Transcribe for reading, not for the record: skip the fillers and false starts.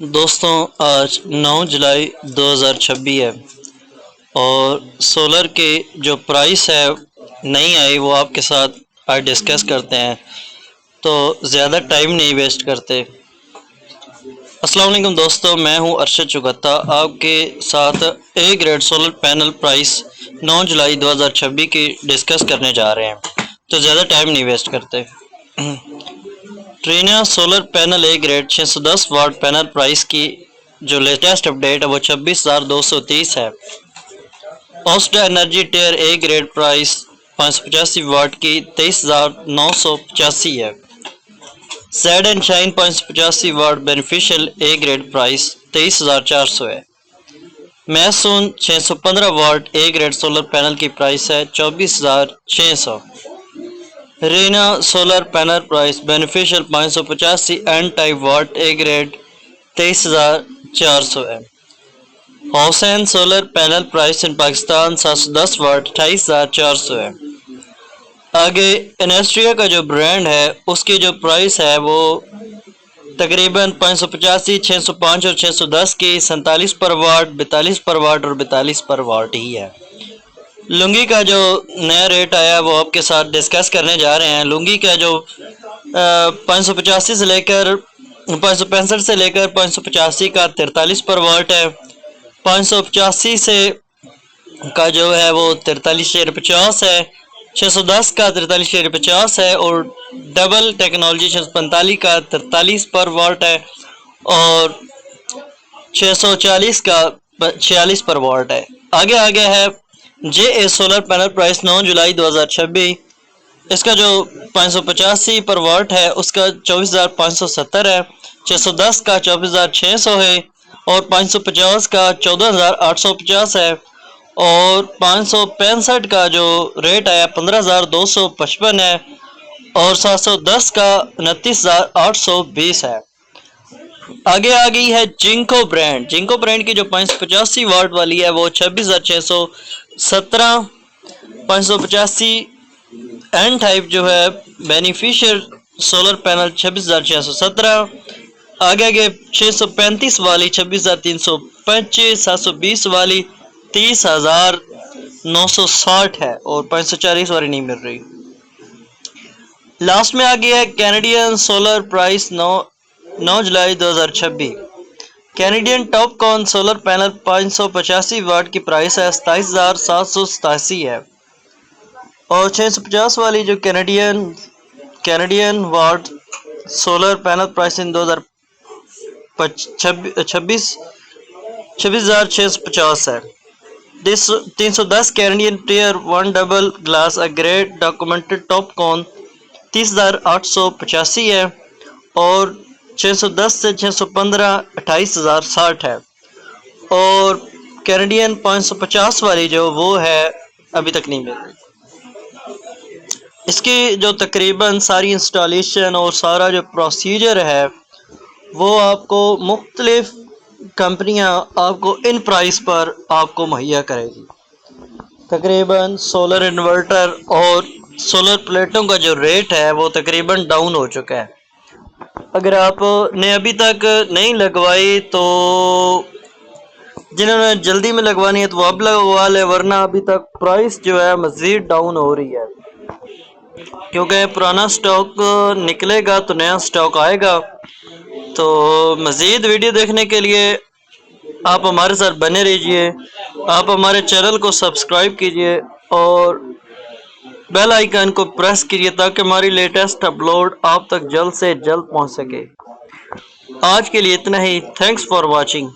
दोस्तों आज 9 जुलाई 2026 है और सोलर के जो प्राइस है नहीं आई वो आपके साथ आज डिस्कस करते हैं। तो ज़्यादा टाइम नहीं वेस्ट करते। अस्सलाम वालेकुम दोस्तों, मैं हूं अरशद चुगता आपके साथ ए ग्रेड सोलर पैनल प्राइस 9 जुलाई 2026 की डिस्कस करने जा रहे हैं। तो ज़्यादा टाइम नहीं वेस्ट करते। Trina solar panel A grade 610 watt panel price की जो लेटेस्ट अपडेट है वो 26,230 है। ओस्टा energy tier A grade price 585 watt की 23,985 है। Z and shine 585 watt beneficial A grade price 23,400 है। मैसून 615 watt A grade solar panel की प्राइस है 24,600। रीना solar panel price beneficial 585 N type watt A grade 23,400 है। हुसैन सोलर पैनल प्राइस इन पाकिस्तान 710 वाट 28,400 है। आगे इनेस्ट्रिया का जो ब्रांड है उसकी जो प्राइस है वो तकरीबन 585, 605 और 610 की 47 पर वाट, 42 पर वाट और 42 पर वाट ही है। लुंगी का जो नया रेट आया वो आपके साथ डिस्कस करने जा रहे हैं। लुंगी का जो 585 से लेकर 565 से लेकर 585 का 43 पर वाट है। 585 से का जो है वो 43,50 है। 610 का 43,50 है और डबल टेक्नोलॉजी 645 का 43 पर वाट है और 640 का 46 पर वाट है। आगे है जे सोलर पैनल प्राइस 9 जुलाई 2026। इसका जो 585 पर वाट है उसका 24,570 है। 610 का 24,600 है और 550 का 14,850 है और 565 का जो रेट आया 15,255 है और 710 का 29,820 है। आगे आ गई है जिंको ब्रांड। जिंको ब्रांड की जो 585 वाट वाली है वो 26,617। 585 एन टाइप जो है बेनिफिशियल सोलर पैनल 26,617। आगे 635 वाली 26,325। 720 वाली 30,960 है और 540 वाली नहीं मिल रही। लास्ट में आ गया है कैनेडियन सोलर प्राइस 9 जुलाई 2026। Canadian TOPCon solar panel 585 watt की प्राइस है 27,787 है और 650 वाली जो Canadian watt solar panel price in 26,650 है। 310 Canadian tier 1 double glass A grade documented TOPCon 30,885 है और 610 से 615 28,060 है और कैनेडियन 550 वाली जो वो है अभी तक नहीं मिल रही। इसकी जो तकरीबन सारी इंस्टॉलेशन और सारा जो प्रोसीजर है वो आपको मुख्तलिफ कंपनियां आपको इन प्राइस पर आपको मुहैया करेगी। तकरीबन सोलर इन्वर्टर और सोलर प्लेटों का जो रेट है वो तकरीबन डाउन हो चुका है। अगर आपने अभी तक नहीं लगवाई तो जिन्होंने जल्दी में लगवानी है तो वो अब लगवा ले, वरना अभी तक प्राइस जो है मज़ीद डाउन हो रही है क्योंकि पुराना स्टॉक निकलेगा तो नया स्टॉक आएगा। तो मज़ीद वीडियो देखने के लिए आप हमारे साथ बने रहिए। आप हमारे चैनल को सब्सक्राइब कीजिए और बेल आइकन को प्रेस कीजिए ताकि हमारी लेटेस्ट अपलोड आप तक जल्द से जल्द पहुंच सके। आज के लिए इतना ही। Thanks for watching.